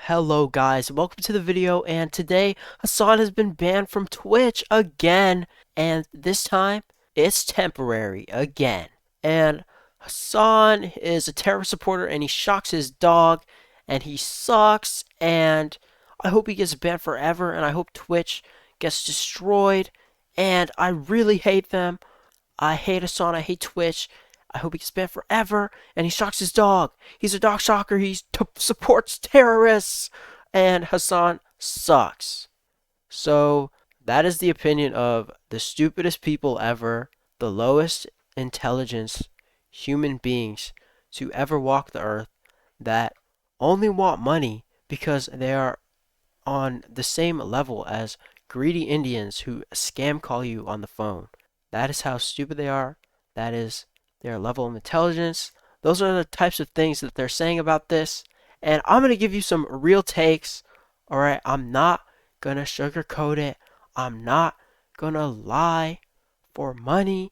Hello guys, welcome to the video, and today Hasan has been banned from Twitch again, and this time it's temporary again. And Hasan is a terrorist supporter and he shocks his dog and he sucks, and I hope he gets banned forever, and I hope Twitch gets destroyed, and I really hate them. I hate Hasan, I hate Twitch. I hope he gets banned forever, and he shocks his dog. He's a dog shocker, he supports terrorists, and Hasan sucks. So, that is the opinion of the stupidest people ever, the lowest intelligence human beings to ever walk the earth, that only want money because they are on the same level as greedy Indians who scam call you on the phone. That is how stupid they are. That is their level of intelligence. Those are the types of things that they're saying about this. And I'm going to give you some real takes. Alright, I'm not going to sugarcoat it. I'm not going to lie for money.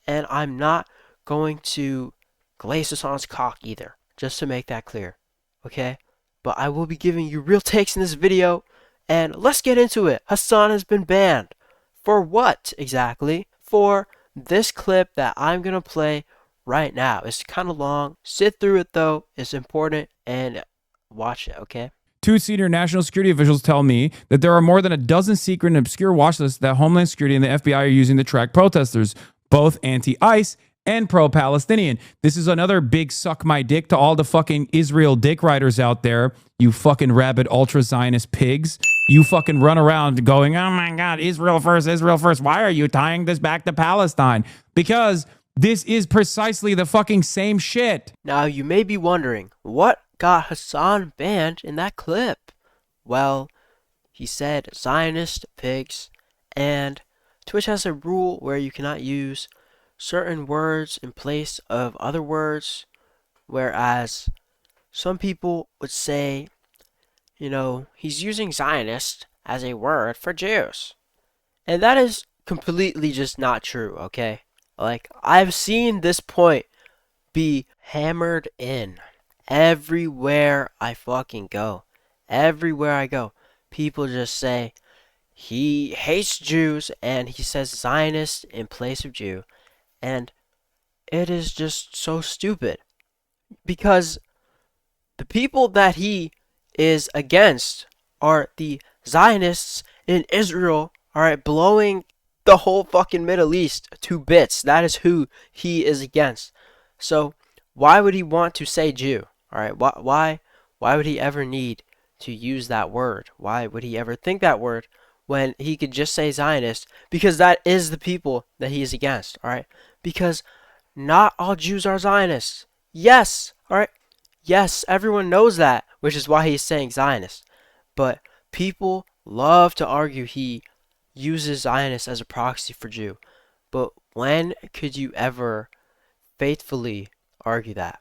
And I'm not going to glaze Hassan's cock either. Just to make that clear. Okay? But I will be giving you real takes in this video. And let's get into it. Hasan has been banned. For what exactly? For this clip that I'm going to play right now. It's kind of long. Sit through it though. It's important, and watch it, okay? Two senior national security officials tell me that there are more than a dozen secret and obscure watch lists that Homeland Security and the FBI are using to track protesters, both anti-ICE and pro-Palestinian. This is another big suck my dick to all the fucking Israel dick riders out there, you fucking rabid ultra-Zionist pigs. You fucking run around going, oh my God, Israel first, Israel first. Why are you tying this back to Palestine? Because this is precisely the fucking same shit. Now you may be wondering, what got Hasan banned in that clip? Well, he said Zionist pigs, and Twitch has a rule where you cannot use certain words in place of other words, whereas some people would say, you know, he's using Zionist as a word for Jews. And that is completely just not true, okay? Like, I've seen this point be hammered in everywhere I fucking go. Everywhere I go, people just say he hates Jews and he says Zionist in place of Jew. And it is just so stupid. Because the people that he is against are the Zionists in Israel, alright, blowing the whole fucking Middle East to bits. That is who he is against. So why would he want to say Jew? Alright, why would he ever need to use that word? Why would he ever think that word when he could just say Zionist? Because that is the people that he is against, alright? Because not all Jews are Zionists. Yes, alright? Yes, everyone knows that, which is why he's saying Zionist. But people love to argue he uses Zionist as a proxy for Jew. But when could you ever faithfully argue that?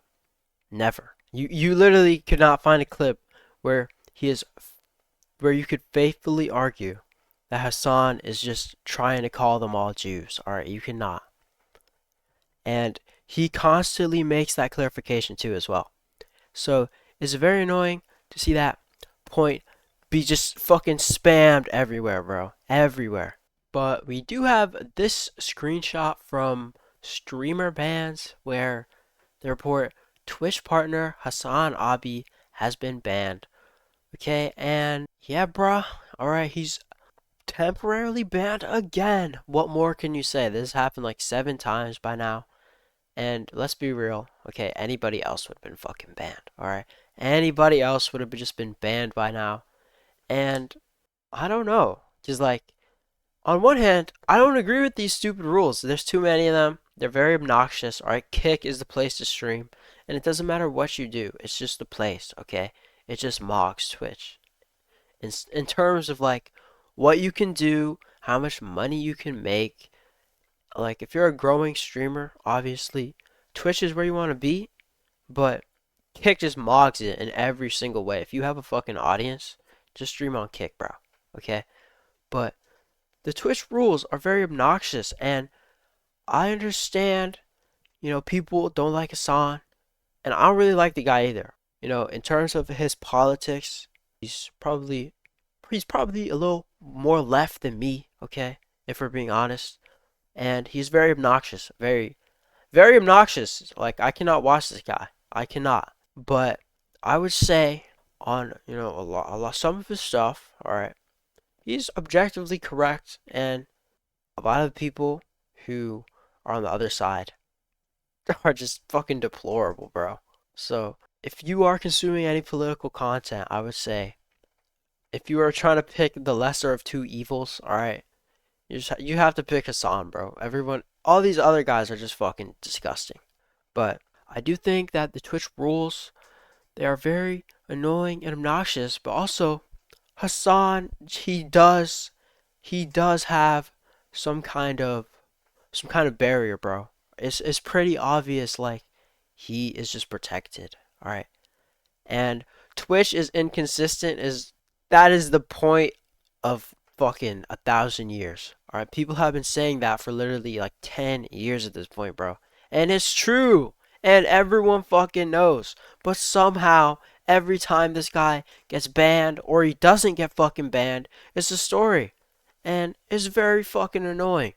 Never. You literally could not find a clip where where you could faithfully argue that Hasan is just trying to call them all Jews. Alright, you cannot. And he constantly makes that clarification too as well. So it's very annoying to see that point be just fucking spammed everywhere, bro. Everywhere. But we do have this screenshot from streamer bans where they report Twitch partner Hasan Abi has been banned. Okay, and yeah, bruh. Alright, he's temporarily banned again. What more can you say? This happened like 7 times by now. And let's be real, okay, anybody else would have been fucking banned, alright? Anybody else would have just been banned by now. And I don't know. Just like, on one hand, I don't agree with these stupid rules. There's too many of them. They're very obnoxious, alright? Kick is the place to stream. And it doesn't matter what you do. It's just the place, okay? It just mocks Twitch. In terms of like, what you can do, how much money you can make. Like, if you're a growing streamer, obviously, Twitch is where you want to be, but Kick just mogs it in every single way. If you have a fucking audience, just stream on Kick, bro. Okay? But the Twitch rules are very obnoxious, and I understand, you know, people don't like Hasan, and I don't really like the guy either. You know, in terms of his politics, He's probably he's probably a little more left than me, okay, if we're being honest. And he's very obnoxious, very obnoxious. Like I cannot watch this guy. I cannot. But I would say on, a lot some of his stuff, all right, he's objectively correct, and a lot of people who are on the other side are just fucking deplorable, bro. So, if you are consuming any political content, I would say if you are trying to pick the lesser of two evils, all right, you have to pick Hasan, bro. Everyone, all these other guys are just fucking disgusting. But I do think that the Twitch rules, they are very annoying and obnoxious, but also Hasan, he does have some kind of some kind of barrier, bro. It's pretty obvious like he is just protected. All right. And Twitch is inconsistent is that is the point of fucking 1,000 years. All right, people have been saying that for literally like 10 years at this point, bro. And it's true. And everyone fucking knows. But somehow every time this guy gets banned or he doesn't get fucking banned, it's a story. And it's very fucking annoying.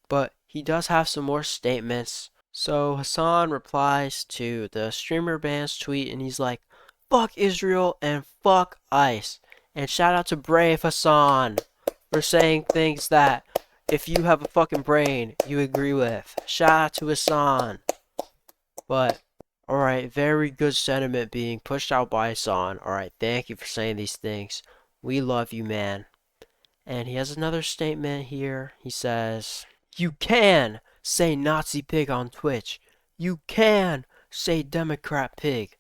But he does have some more statements. So Hasan replies to the streamer ban's tweet and he's like, fuck Israel and fuck ICE. And shout out to Brave Hasan for saying things that if you have a fucking brain, you agree with. Shout out to Hasan. But, alright, very good sentiment being pushed out by Hasan. Alright, thank you for saying these things. We love you, man. And he has another statement here. He says, you can say Nazi pig on Twitch. You can say Democrat pig.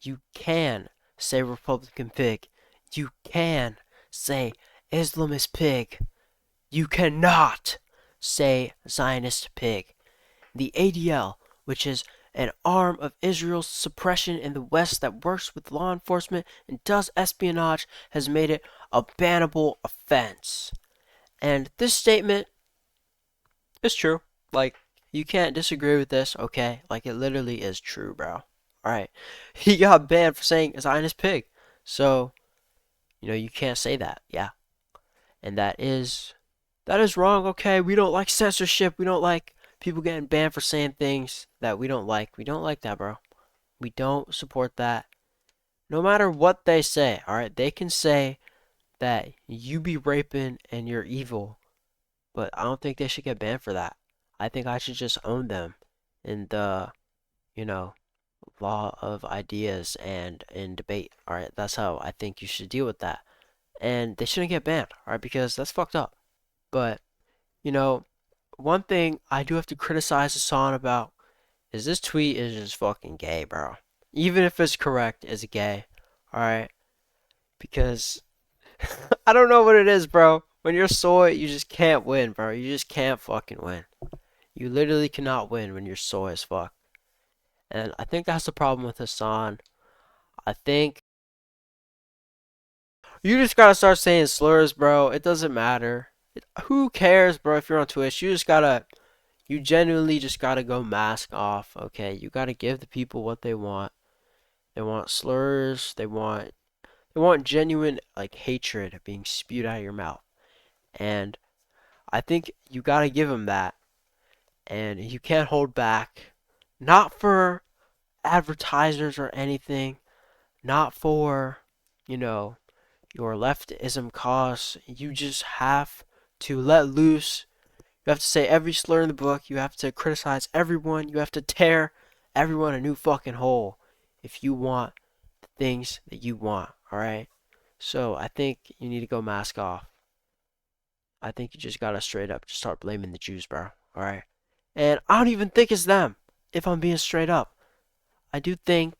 You can say Republican pig. You can say Islamist pig. You cannot say Zionist pig. The ADL, which is an arm of Israel's suppression in the West that works with law enforcement and does espionage, has made it a bannable offense. And this statement is true. Like, you can't disagree with this, okay? Like, it literally is true, bro. Alright. He got banned for saying Zionist pig. So, you can't say that. Yeah. And that is wrong, okay? We don't like censorship. We don't like people getting banned for saying things that we don't like. We don't like that, bro. We don't support that. No matter what they say, alright? They can say that you be raping and you're evil, but I don't think they should get banned for that. I think I should just own them in the, you know, law of ideas and in debate. Alright, that's how I think you should deal with that. And they shouldn't get banned, alright, because that's fucked up. But, you know, one thing I do have to criticize Hassan about is this tweet is just fucking gay, bro. Even if it's correct, it's gay. Alright? Because I don't know what it is, bro. When you're soy, you just can't win, bro. You just can't fucking win. You literally cannot win when you're soy as fuck. And I think that's the problem with Hassan. I think you just gotta start saying slurs, bro. It doesn't matter. Who cares, bro, if you're on Twitch? You genuinely just gotta go mask off, okay? You gotta give the people what they want. They want slurs. They want genuine, like, hatred being spewed out of your mouth. And I think you gotta give them that. And you can't hold back. Not for advertisers or anything. Not for, you know, your leftism cause. You just have to let loose. You have to say every slur in the book. You have to criticize everyone. You have to tear everyone a new fucking hole if you want the things that you want, alright? So I think you need to go mask off. I think you just gotta straight up just start blaming the Jews, bro, alright? And I don't even think it's them, if I'm being straight up. I do think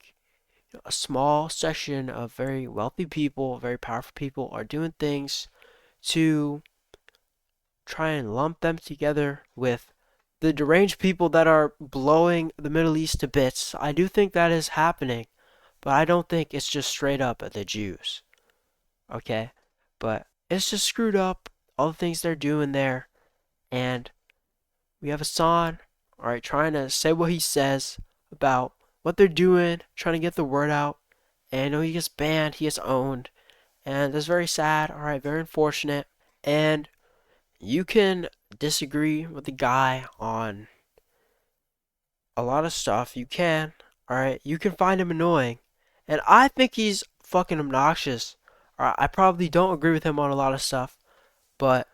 a small section of very wealthy people, very powerful people, are doing things to try and lump them together with the deranged people that are blowing the Middle East to bits. I do think that is happening, but I don't think it's just straight up at the Jews. Okay? But it's just screwed up, all the things they're doing there. And we have Hassan, alright, trying to say what he says about what they're doing, trying to get the word out. And I know he gets banned, he gets owned. And that's very sad, alright, very unfortunate. And you can disagree with the guy on a lot of stuff. You can, alright? You can find him annoying. And I think he's fucking obnoxious. Alright, I probably don't agree with him on a lot of stuff. But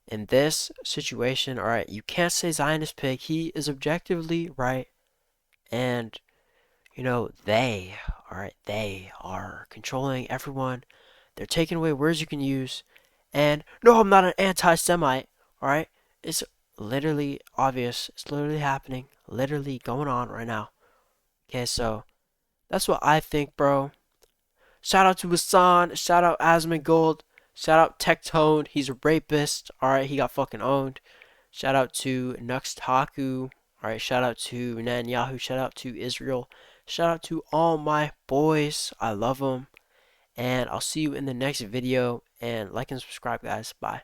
in this situation, alright, you can't say Zionist pig. He is objectively right. And, alright, they are controlling everyone. They're taking away words you can use. And no, I'm not an anti-Semite. Alright? It's literally obvious. It's literally happening. Literally going on right now. Okay, so that's what I think, bro. Shout out to Hasan. Shout out Asmongold. Shout out Tectone. He's a rapist. Alright, he got fucking owned. Shout out to Nuxtaku. Alright, shout out to Netanyahu. Shout out to Israel. Shout out to all my boys. I love them. And I'll see you in the next video. And like and subscribe, guys. Bye.